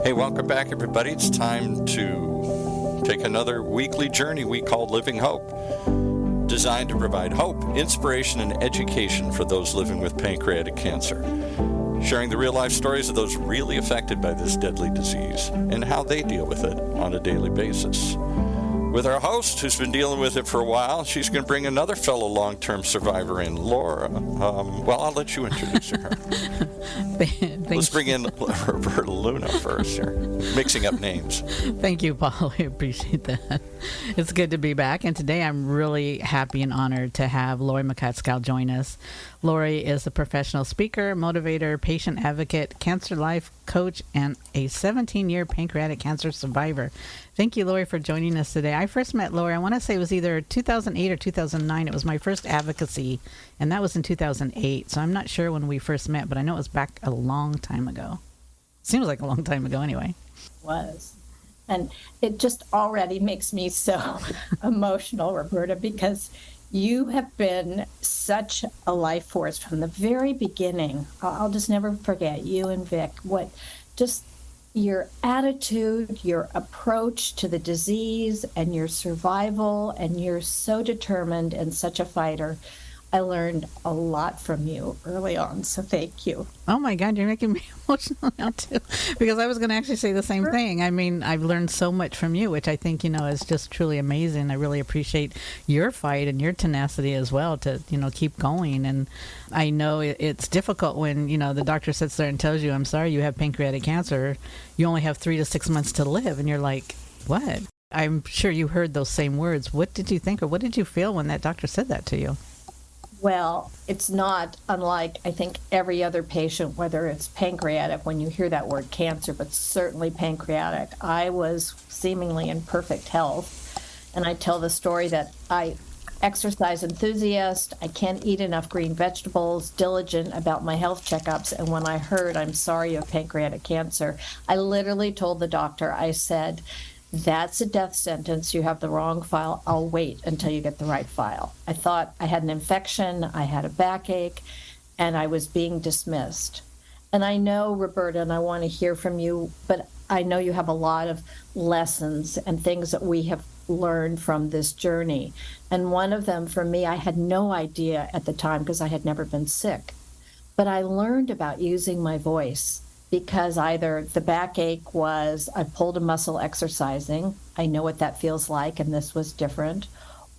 Hey, welcome back, everybody. It's time to take another weekly journey we call Living Hope, designed to provide hope, inspiration, and education for those living with pancreatic cancer, sharing the real-life stories of those really affected by this deadly disease and how they deal with it on a daily basis. With our host, who's been dealing with it for a while, she's going to bring another fellow long-term survivor in, Laura. Well, I'll let you introduce her. Let's bring in Roberta Luna first here, mixing up names. Thank you, Paul. I appreciate that. It's good to be back, and today I'm really happy and honored to have Laurie MacCaskill join us. Laurie is a professional speaker, motivator, patient advocate, cancer life coach, and a 17-year pancreatic cancer survivor. Thank you, Laurie, for joining us today. I first met Laurie, I want to say it was either 2008 or 2009. It was my first advocacy, and that was in 2008. So I'm not sure when we first met, but I know it was back a long time ago. Seems like a long time ago anyway. It was. And it just already makes me so emotional, Roberta, because you have been such a life force from the very beginning. I'll just never forget you and Vic, just your attitude, your approach to the disease and your survival, and you're so determined and such a fighter. I learned a lot from you early on, so thank you. Oh my God, you're making me emotional now too, because I was going to actually say the same thing. I mean, I've learned so much from you, which I think, is just truly amazing. I really appreciate your fight and your tenacity as well to, keep going. And I know it's difficult when, the doctor sits there and tells you, I'm sorry, you have pancreatic cancer. You only have 3 to 6 months to live. And you're like, what? I'm sure you heard those same words. What did you think, or what did you feel when that doctor said that to you? Well, it's not unlike, I think, every other patient, whether it's pancreatic, when you hear that word cancer, but certainly pancreatic. I was seemingly in perfect health, and I tell the story that I exercise enthusiast, I can't eat enough green vegetables, diligent about my health checkups, and when I heard, I'm sorry, you have pancreatic cancer, I literally told the doctor, I said, that's a death sentence. You have the wrong file. I'll wait until you get the right file. I thought I had an infection, I had a backache, and I was being dismissed. And I know, Roberta, and I want to hear from you, but I know you have a lot of lessons and things that we have learned from this journey. And one of them, for me, I had no idea at the time because I had never been sick. But I learned about using my voice, because either the backache was I pulled a muscle exercising, I know what that feels like, and this was different,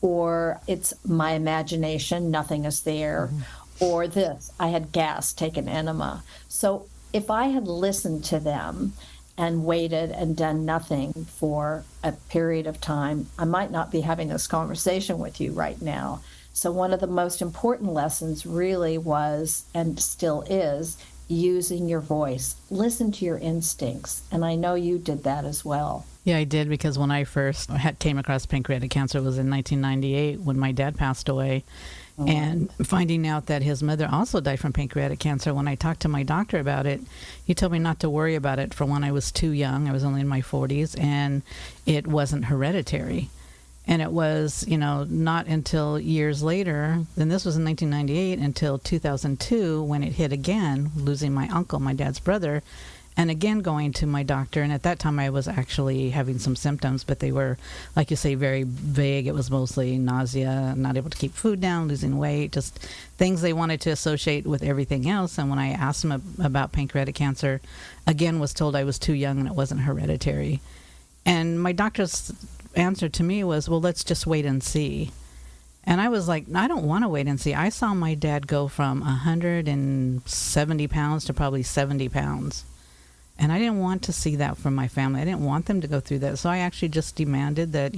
or it's my imagination, nothing is there, or this, I had gas, take an enema. So if I had listened to them and waited and done nothing for a period of time, I might not be having this conversation with you right now. So one of the most important lessons really was, and still is, using your voice. Listen to your instincts. And I know you did that as well. Yeah, I did, because when I first came across pancreatic cancer, it was in 1998 when my dad passed away. And finding out that his mother also died from pancreatic cancer, when I talked to my doctor about it, he told me not to worry about it. For one, I was too young. I was only in my 40s, and it wasn't hereditary. And it was, not until years later, and this was in 1998, until 2002, when it hit again, losing my uncle, my dad's brother, and again going to my doctor. And at that time, I was actually having some symptoms, but they were, like you say, very vague. It was mostly nausea, not able to keep food down, losing weight, just things they wanted to associate with everything else. And when I asked them about pancreatic cancer, again was told I was too young and it wasn't hereditary. And my doctor's answer to me was, well, let's just wait and see. And I was like, I don't want to wait and see. I saw my dad go from 170 pounds to probably 70 pounds. And I didn't want to see that from my family. I didn't want them to go through that. So I actually just demanded that,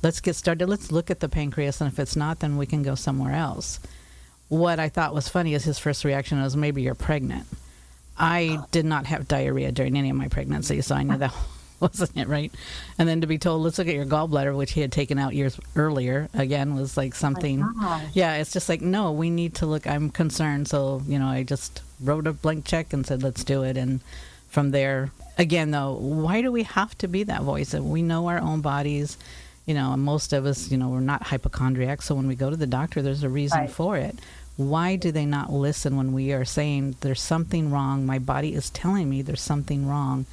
let's get started. Let's look at the pancreas. And if it's not, then we can go somewhere else. What I thought was funny is his first reaction was, maybe you're pregnant. I did not have diarrhea during any of my pregnancy, so I knew that wasn't it, right? And then to be told, let's look at your gallbladder, which he had taken out years earlier, again, was like something. Yeah, it's just like, no, we need to look. I'm concerned. So, I just wrote a blank check and said, let's do it. And from there, again, though, why do we have to be that voice? We know our own bodies. Most of us, we're not hypochondriacs. So when we go to the doctor, there's a reason for it. Why do they not listen when we are saying there's something wrong? My body is telling me there's something wrong.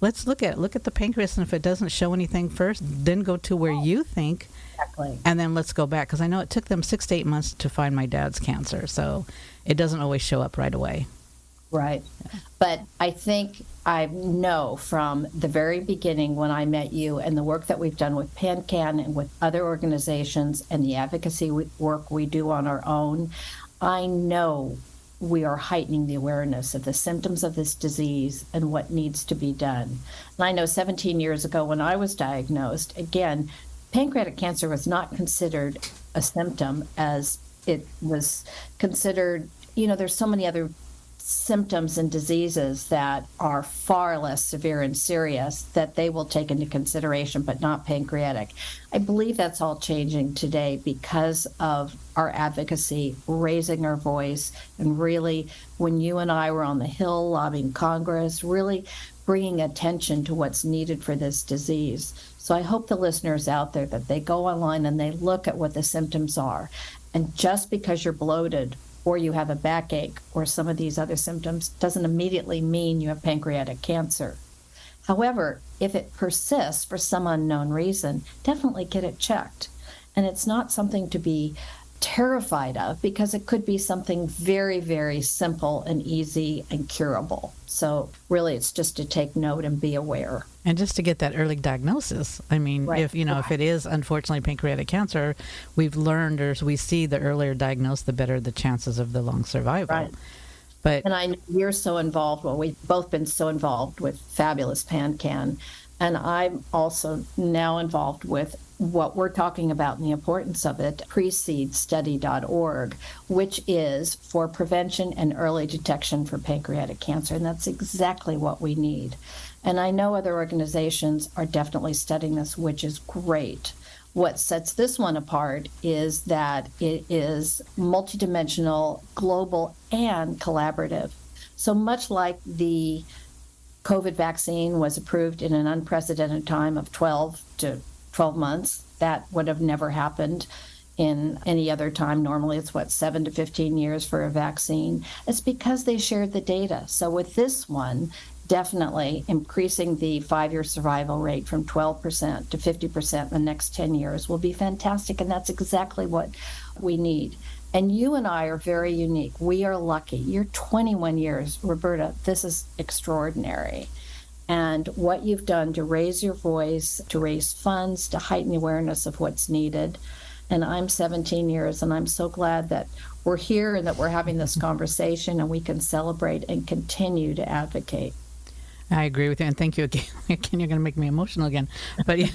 let's look at the pancreas, and if it doesn't show anything first, then go to where you think, Exactly. and then let's go back, because I know it took them 6 to 8 months to find my dad's cancer, so it doesn't always show up right away. Right. But I think I know from the very beginning when I met you and the work that we've done with PanCan and with other organizations and the advocacy work we do on our own, I know we are heightening the awareness of the symptoms of this disease and what needs to be done. And I know 17 years ago when I was diagnosed, again, pancreatic cancer was not considered a symptom as it was considered, there's so many other symptoms and diseases that are far less severe and serious that they will take into consideration, but not pancreatic. I believe that's all changing today because of our advocacy, raising our voice, and really, when you and I were on the Hill lobbying Congress, really bringing attention to what's needed for this disease. So I hope the listeners out there that they go online and they look at what the symptoms are. And just because you're bloated or you have a backache or some of these other symptoms doesn't immediately mean you have pancreatic cancer. However, if it persists for some unknown reason, definitely get it checked. And it's not something to be terrified of, because it could be something very, very simple and easy and curable. So really, it's just to take note and be aware. And just to get that early diagnosis. I mean, Right. if it is unfortunately pancreatic cancer, we've learned, or we see the earlier diagnosed, the better the chances of the long survival. Right. But And I know you're so involved, well, we've both been so involved with fabulous PanCan, and I'm also now involved with what we're talking about and the importance of it, precedestudy.org, which is for prevention and early detection for pancreatic cancer, and that's exactly what we need. And I know other organizations are definitely studying this, which is great. What sets this one apart is that it is multidimensional, global, and collaborative. So much like the COVID vaccine was approved in an unprecedented time of 12 months, that would have never happened in any other time. Normally it's 7 to 15 years for a vaccine. It's because they shared the data. So with this one, definitely increasing the 5-year survival rate from 12% to 50% in the next 10 years will be fantastic, and that's exactly what we need. And you and I are very unique. We are lucky. You're 21 years, Roberta. This is extraordinary. And what you've done to raise your voice, to raise funds, to heighten the awareness of what's needed. And I'm 17 years, and I'm so glad that we're here and that we're having this conversation and we can celebrate and continue to advocate. I agree with you, and thank you again. Again, you're going to make me emotional again. But yeah,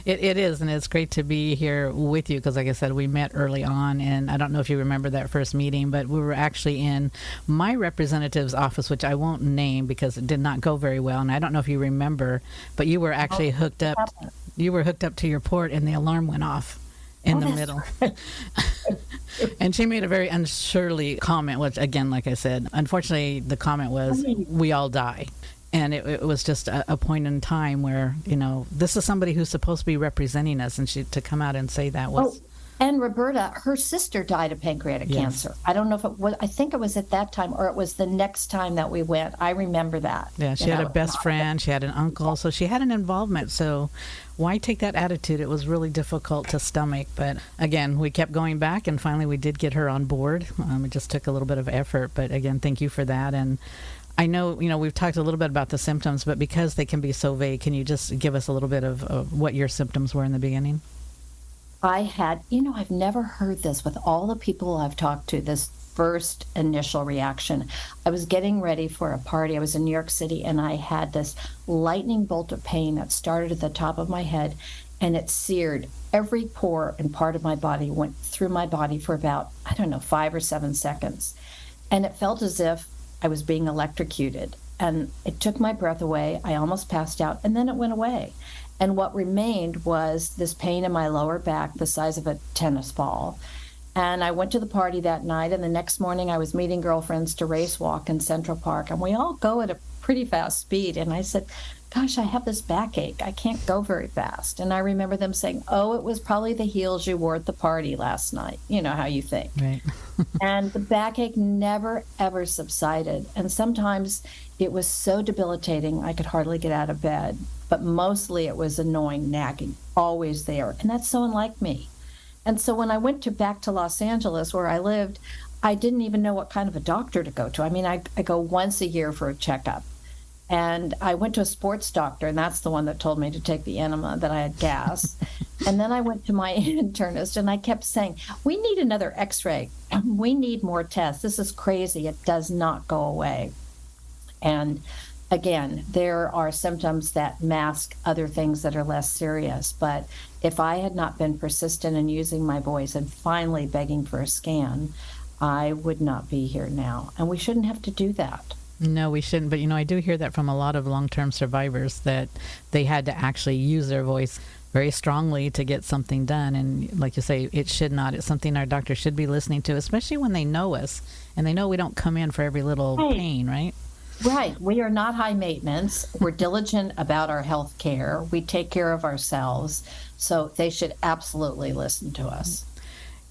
it is, and it's great to be here with you because, like I said, we met early on, and I don't know if you remember that first meeting, but we were actually in my representative's office, which I won't name because it did not go very well, and I don't know if you remember, but you were actually hooked up. You were hooked up to your port, and the alarm went off in the middle. And she made a very unsurely comment, which, again, like I said, unfortunately, the comment was, "We all die." And it was just a point in time where, this is somebody who's supposed to be representing us, and to come out and say that was... And Roberta, her sister died of pancreatic cancer. I don't know if it was, I think it was at that time, or it was the next time that we went. I remember that. Yeah, she had a best friend, she had an uncle, so she had an involvement. So why take that attitude? It was really difficult to stomach. But again, we kept going back, and finally we did get her on board. It just took a little bit of effort. But again, thank you for that. And I know, we've talked a little bit about the symptoms, but because they can be so vague, can you just give us a little bit of what your symptoms were in the beginning? I had, I've never heard this with all the people I've talked to, this first initial reaction. I was getting ready for a party. I was in New York City, and I had this lightning bolt of pain that started at the top of my head, and it seared every pore and part of my body, went through my body for about, 5 or 7 seconds. And it felt as if I was being electrocuted, and it took my breath away. I almost passed out, and then it went away. And what remained was this pain in my lower back, the size of a tennis ball. And I went to the party that night, and the next morning I was meeting girlfriends to race walk in Central Park, and we all go at a pretty fast speed. And I said, gosh, I have this backache. I can't go very fast. And I remember them saying, oh, it was probably the heels you wore at the party last night. You know how you think. Right. And the backache never, ever subsided. And sometimes it was so debilitating, I could hardly get out of bed. But mostly it was annoying, nagging, always there. And that's so unlike me. And so when I went back to Los Angeles, where I lived, I didn't even know what kind of a doctor to go to. I mean, I go once a year for a checkup. And I went to a sports doctor, and that's the one that told me to take the enema, that I had gas. And then I went to my internist, and I kept saying, we need another x-ray. We need more tests. This is crazy. It does not go away. And again, there are symptoms that mask other things that are less serious. But if I had not been persistent in using my voice and finally begging for a scan, I would not be here now. And we shouldn't have to do that. No, we shouldn't. But, I do hear that from a lot of long-term survivors, that they had to actually use their voice very strongly to get something done. And like you say, it should not. It's something our doctor should be listening to, especially when they know us and they know we don't come in for every little pain, right? Right. We are not high maintenance. We're diligent about our health care. We take care of ourselves. So they should absolutely listen to us.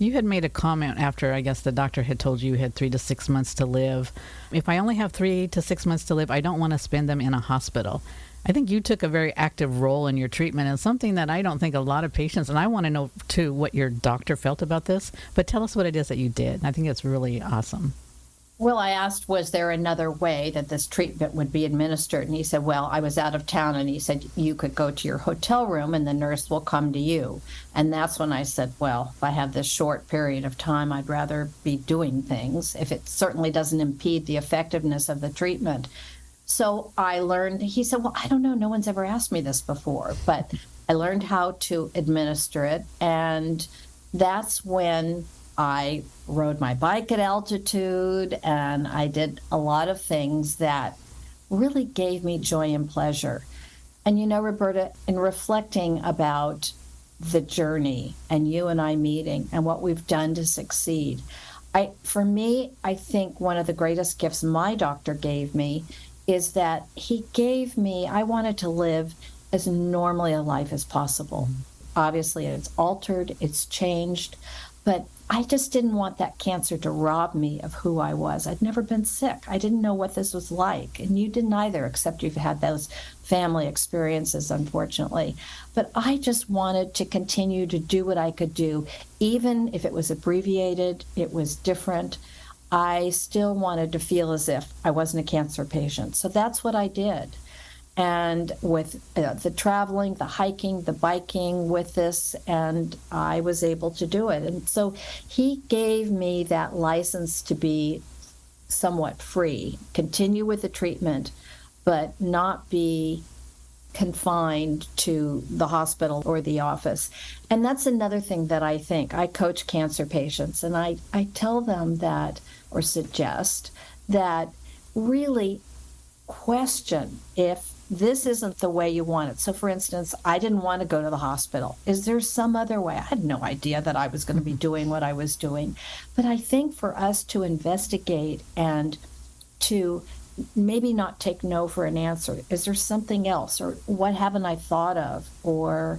You had made a comment after, I guess, the doctor had told you had 3 to 6 months to live. If I only have 3 to 6 months to live, I don't want to spend them in a hospital. I think you took a very active role in your treatment, and something that I don't think a lot of patients, and I want to know, too, what your doctor felt about this, but tell us what it is that you did. I think it's really awesome. Well, I asked, was there another way that this treatment would be administered? And he said, well, I was out of town, and he said, you could go to your hotel room and the nurse will come to you. And that's when I said, well, if I have this short period of time, I'd rather be doing things if it certainly doesn't impede the effectiveness of the treatment. So I learned, he said, well, I don't know, no one's ever asked me this before, but I learned how to administer it. And that's when I rode my bike at altitude, and I did a lot of things that really gave me joy and pleasure. And Roberta, in reflecting about the journey and you and I meeting and what we've done to succeed, for me, I think one of the greatest gifts my doctor gave me is that he gave me, I wanted to live as normally a life as possible. Obviously, it's altered, it's changed, but I just didn't want that cancer to rob me of who I was. I'd never been sick. I didn't know what this was like. And you didn't either, except you've had those family experiences, unfortunately. But I just wanted to continue to do what I could do. Even if it was abbreviated, it was different. I still wanted to feel as if I wasn't a cancer patient. So that's what I did. And with the traveling, the hiking, the biking with this, and I was able to do it. And so he gave me that license to be somewhat free, continue with the treatment, but not be confined to the hospital or the office. And that's another thing that I think. I coach cancer patients, and I tell them that, or suggest, that really question if this isn't the way you want it. So, for instance, I didn't want to go to the hospital. Is there some other way? I had no idea that I was going to be doing what I was doing. But I think for us to investigate and to maybe not take no for an answer, is there something else? Or what haven't I thought of? Or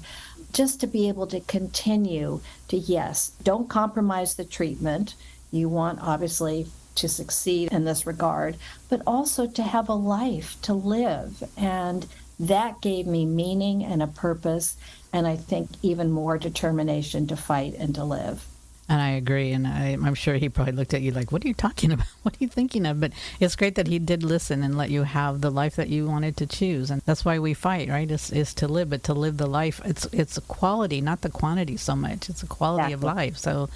just to be able to continue to, yes, don't compromise the treatment. You want, obviously, to succeed in this regard, but also to have a life to live. And that gave me meaning and a purpose, and I think even more determination to fight and to live. And I agree, and I'm sure he probably looked at you like, what are you talking about? What are you thinking of? But it's great that he did listen and let you have the life that you wanted to choose. And that's why we fight, right, is to live, but to live the life. It's a quality, not the quantity so much. It's a quality of life. So,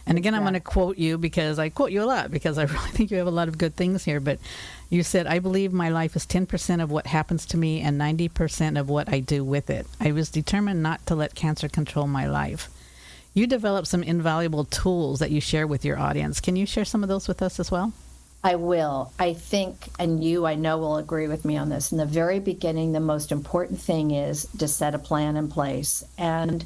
and again, I'm going to quote you, because I quote you a lot, because I really think you have a lot of good things here. But you said, I believe my life is 10% of what happens to me and 90% of what I do with it. I was determined not to let cancer control my life. You developed some invaluable tools that you share with your audience. Can you share some of those with us as well? I will. I think, and you, I know, will agree with me on this. In the very beginning, the most important thing is to set a plan in place. And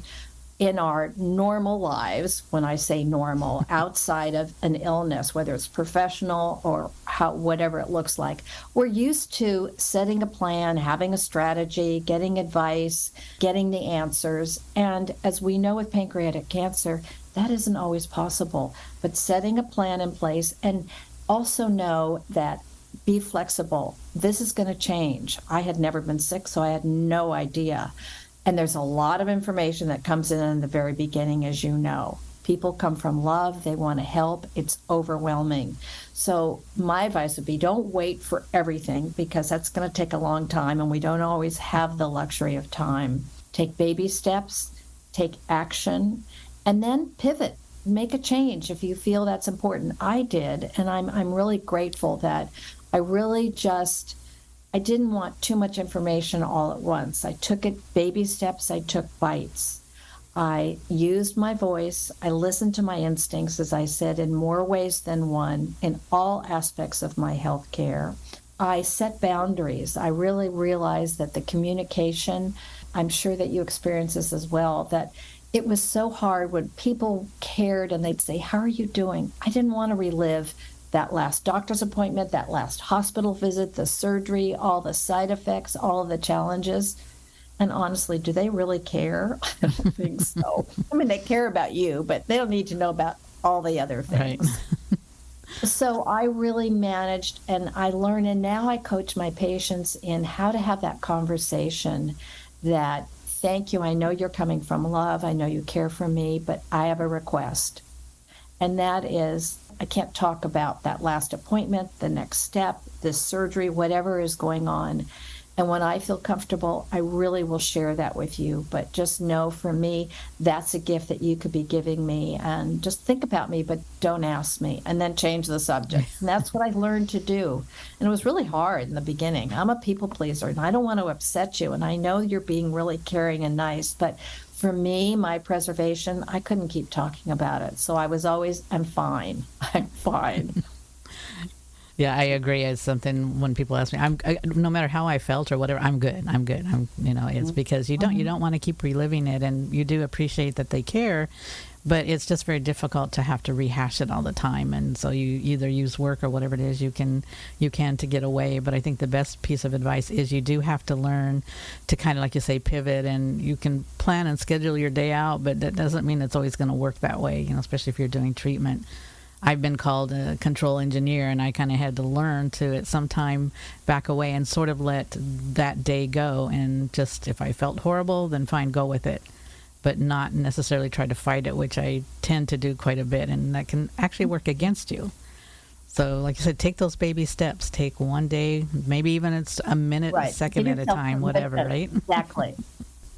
in our normal lives, when I say normal, outside of an illness, whether it's professional or whatever it looks like, we're used to setting a plan, having a strategy, getting advice, getting the answers. And as we know with pancreatic cancer, that isn't always possible. But setting a plan in place, and also know that be flexible. This is going to change. I had never been sick, so I had no idea. And there's a lot of information that comes in the very beginning, as you know. People come from love. They want to help. It's overwhelming. So my advice would be don't wait for everything, because that's going to take a long time, and we don't always have the luxury of time. Take baby steps, take action, and then pivot. Make a change if you feel that's important. I did, and I'm really grateful that I didn't want too much information all at once. I took it baby steps. I took bites. I used my voice. I listened to my instincts, as I said, in more ways than one in all aspects of my health care. I set boundaries. I really realized that the communication, I'm sure that you experience this as well, that it was so hard when people cared and they'd say, "How are you doing?" I didn't want to relive that last doctor's appointment, that last hospital visit, the surgery, all the side effects, all of the challenges. And honestly, do they really care? I don't think so. I mean, they care about you, but they don't need to know about all the other things. Right. So I really managed, and I learned, and now I coach my patients in how to have that conversation that, thank you, I know you're coming from love, I know you care for me, but I have a request. And that is, I can't talk about that last appointment, the next step, this surgery, whatever is going on. And when I feel comfortable, I really will share that with you. But just know, for me, that's a gift that you could be giving me. And just think about me, but don't ask me. And then change the subject. And that's what I learned to do. And it was really hard in the beginning. I'm a people pleaser, and I don't want to upset you. And I know you're being really caring and nice. But for me, my preservation, I couldn't keep talking about it. So I was always, I'm fine. I'm fine. Yeah, I agree. It's something when people ask me, no matter how I felt or whatever, I'm good. It's because you don't want to keep reliving it, and you do appreciate that they care, but it's just very difficult to have to rehash it all the time. And so you either use work or whatever it is you can to get away. But I think the best piece of advice is you do have to learn to kind of, like you say, pivot, and you can plan and schedule your day out, but that doesn't mean it's always going to work that way, especially if you're doing treatment. I've been called a control engineer, and I kind of had to learn to at some time back away and sort of let that day go. And just, if I felt horrible, then fine, go with it, but not necessarily try to fight it, which I tend to do quite a bit, and that can actually work against you. So like you said, take those baby steps. Take one day, maybe even it's a minute, Right. a second Give at a yourself time, whatever, right? Exactly.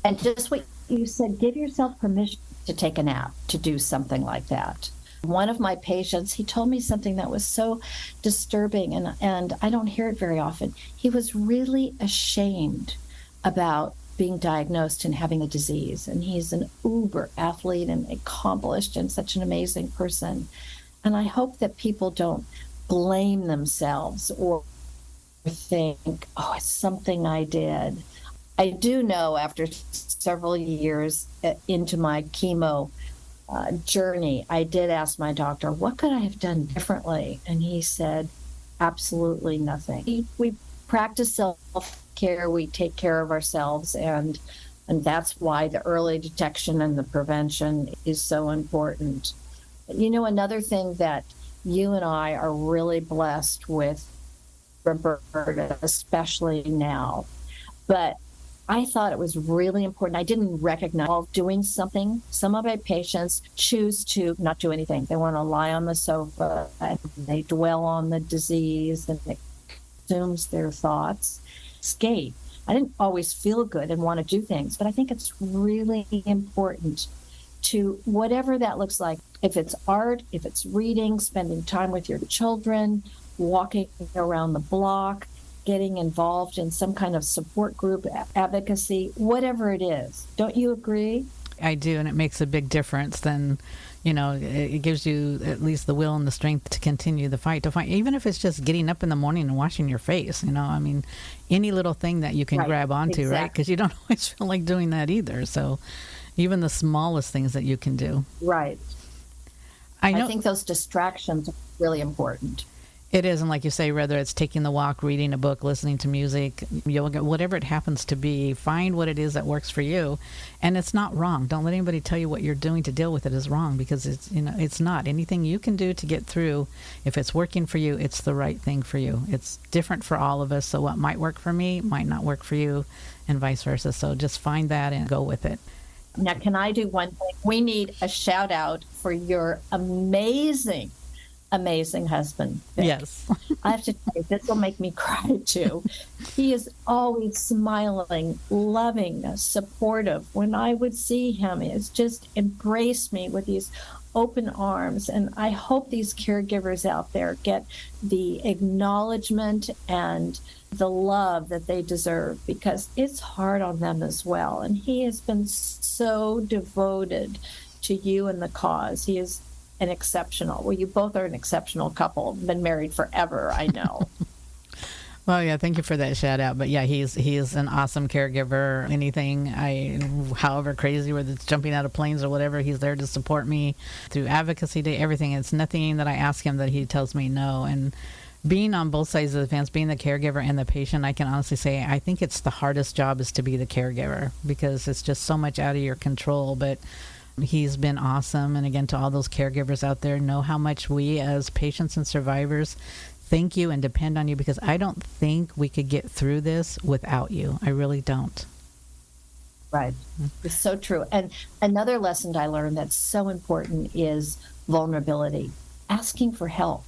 And just what you said, give yourself permission to take a nap, to do something like that. One of my patients, he told me something that was so disturbing, and I don't hear it very often. He was really ashamed about being diagnosed and having a disease. And he's an uber athlete and accomplished and such an amazing person. And I hope that people don't blame themselves or think, oh, it's something I did. I do know, after several years into my chemo journey, I did ask my doctor, what could I have done differently? And he said, absolutely nothing. We practice self-care, we take care of ourselves, and that's why the early detection and the prevention is so important. Another thing that you and I are really blessed with, Roberta, especially now, but I thought it was really important. I didn't recognize while doing something. Some of my patients choose to not do anything. They want to lie on the sofa and they dwell on the disease and it consumes their thoughts. Escape. I didn't always feel good and want to do things, but I think it's really important to, whatever that looks like, if it's art, if it's reading, spending time with your children, walking around the block, getting involved in some kind of support group, advocacy, whatever it is. Don't you agree? I do, and it makes a big difference. Then, it gives you at least the will and the strength to continue the fight, even if it's just getting up in the morning and washing your face. Any little thing that you can grab onto, exactly. Right? Because you don't always feel like doing that either. So Even the smallest things that you can do. Right. I know I think those distractions are really important. it is, and like you say, whether it's taking the walk, reading a book, listening to music, yoga, whatever it happens to be, find what it is that works for you. And it's not wrong. Don't let anybody tell you what you're doing to deal with it is wrong, because it's not. Anything you can do to get through, if it's working for you, it's the right thing for you. It's different for all of us, so what might work for me might not work for you, and vice versa. So just find that and go with it. Now, can I do one thing? We need a shout out for your amazing husband, Vic. Yes. I have to tell you, this will make me cry too. He is always smiling, loving, supportive. When I would see him, it's just embraced me with these open arms. And I hope these caregivers out there get the acknowledgement and the love that they deserve, because it's hard on them as well. And he has been so devoted to you and the cause. He is an exceptional, well, you both are an exceptional couple, been married forever, I know. Well, yeah, thank you for that shout out. But yeah, he's an awesome caregiver. However crazy, whether it's jumping out of planes or whatever, he's there to support me through Advocacy Day, everything. It's nothing that I ask him that he tells me no. And being on both sides of the fence, being the caregiver and the patient, I can honestly say I think it's the hardest job is to be the caregiver, because it's just so much out of your control. But he's been awesome. And again, to all those caregivers out there, know how much we as patients and survivors thank you and depend on you, because I don't think we could get through this without you. I really don't. Right. It's so true. And another lesson I learned that's so important is vulnerability, asking for help.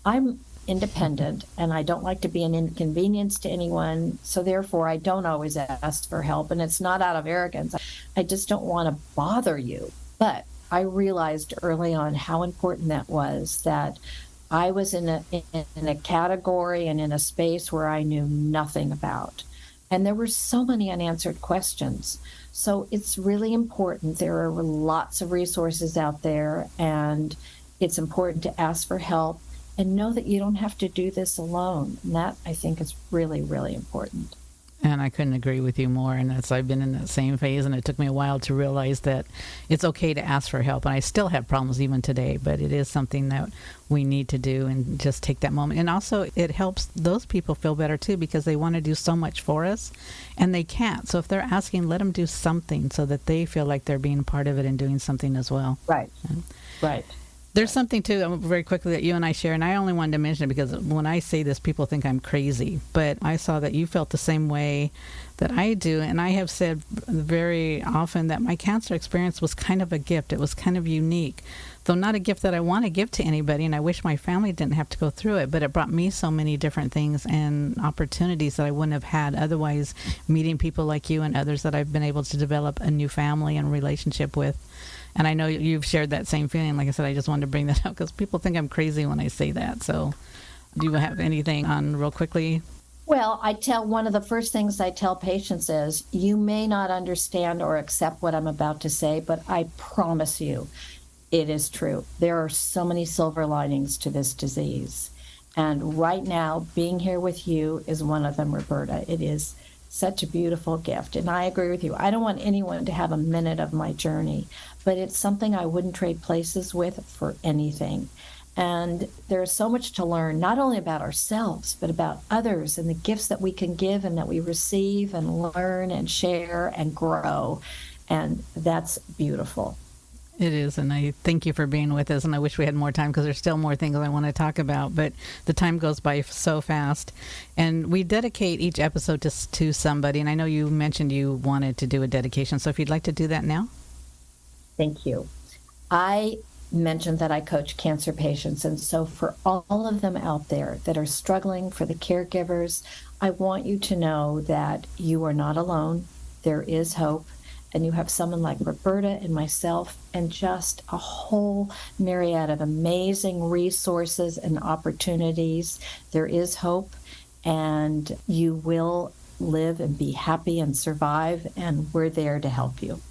I'm independent and I don't like to be an inconvenience to anyone. So therefore, I don't always ask for help. And it's not out of arrogance. I just don't want to bother you. But I realized early on how important that was, that I was in a category and in a space where I knew nothing about. And there were so many unanswered questions. So it's really important. There are lots of resources out there, and it's important to ask for help and know that you don't have to do this alone. And that, I think, is really, really important. And I couldn't agree with you more. And I've been in that same phase, and it took me a while to realize that it's okay to ask for help. And I still have problems even today, but it is something that we need to do, and just take that moment. And also, it helps those people feel better too, because they want to do so much for us and they can't. So if they're asking, let them do something so that they feel like they're being part of it and doing something as well. Right. Right. There's something, too, very quickly, that you and I share, and I only wanted to mention it because when I say this, people think I'm crazy. But I saw that you felt the same way that I do, and I have said very often that my cancer experience was kind of a gift. It was kind of unique, though not a gift that I want to give to anybody, and I wish my family didn't have to go through it. But it brought me so many different things and opportunities that I wouldn't have had otherwise, meeting people like you and others that I've been able to develop a new family and relationship with. And I know you've shared that same feeling. Like I said, I just wanted to bring that up because people think I'm crazy when I say that. So do you have anything on real quickly? Well, one of the first things I tell patients is, you may not understand or accept what I'm about to say, but I promise you it is true. There are so many silver linings to this disease. And right now, being here with you is one of them, Roberta. It is such a beautiful gift. And I agree with you. I don't want anyone to have a minute of my journey, but it's something I wouldn't trade places with for anything. And there's so much to learn, not only about ourselves, but about others and the gifts that we can give and that we receive and learn and share and grow. And that's beautiful. It is, and I thank you for being with us, and I wish we had more time because there's still more things I want to talk about, but the time goes by so fast. And we dedicate each episode to somebody, and I know you mentioned you wanted to do a dedication, so if you'd like to do that now. Thank you. I mentioned that I coach cancer patients, and so for all of them out there that are struggling, for the caregivers, I want you to know that you are not alone. There is hope. And you have someone like Roberta and myself and just a whole myriad of amazing resources and opportunities. There is hope, and you will live and be happy and survive, and we're there to help you.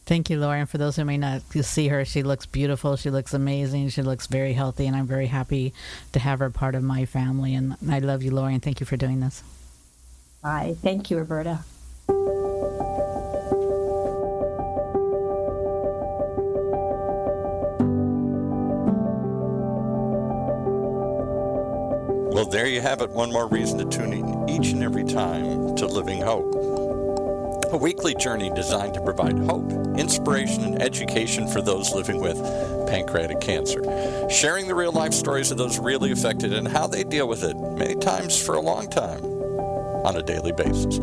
Thank you, Laurie. And for those who may not see her, she looks beautiful. She looks amazing. She looks very healthy, and I'm very happy to have her part of my family. And I love you, Laurie, and thank you for doing this. Bye. Thank you, Roberta. Well, there you have it. One more reason to tune in each and every time to Living Hope. A weekly journey designed to provide hope, inspiration, and education for those living with pancreatic cancer. Sharing the real-life stories of those really affected and how they deal with it, many times for a long time, on a daily basis.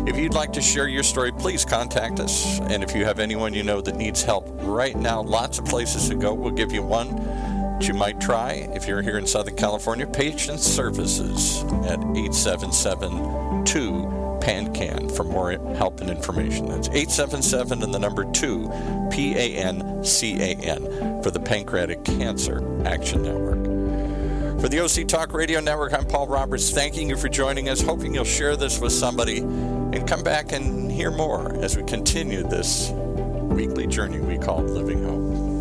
If you'd like to share your story, please contact us. And if you have anyone you know that needs help right now, lots of places to go. We'll give you one that you might try. If you're here in Southern California, Patient Services at 877-2-PANCAN for more help and information. That's 877 and the number 2, PANCAN, for the Pancreatic Cancer Action Network. For the OC Talk Radio Network, I'm Paul Roberts, thanking you for joining us, hoping you'll share this with somebody and come back and hear more as we continue this weekly journey we call Living Hope.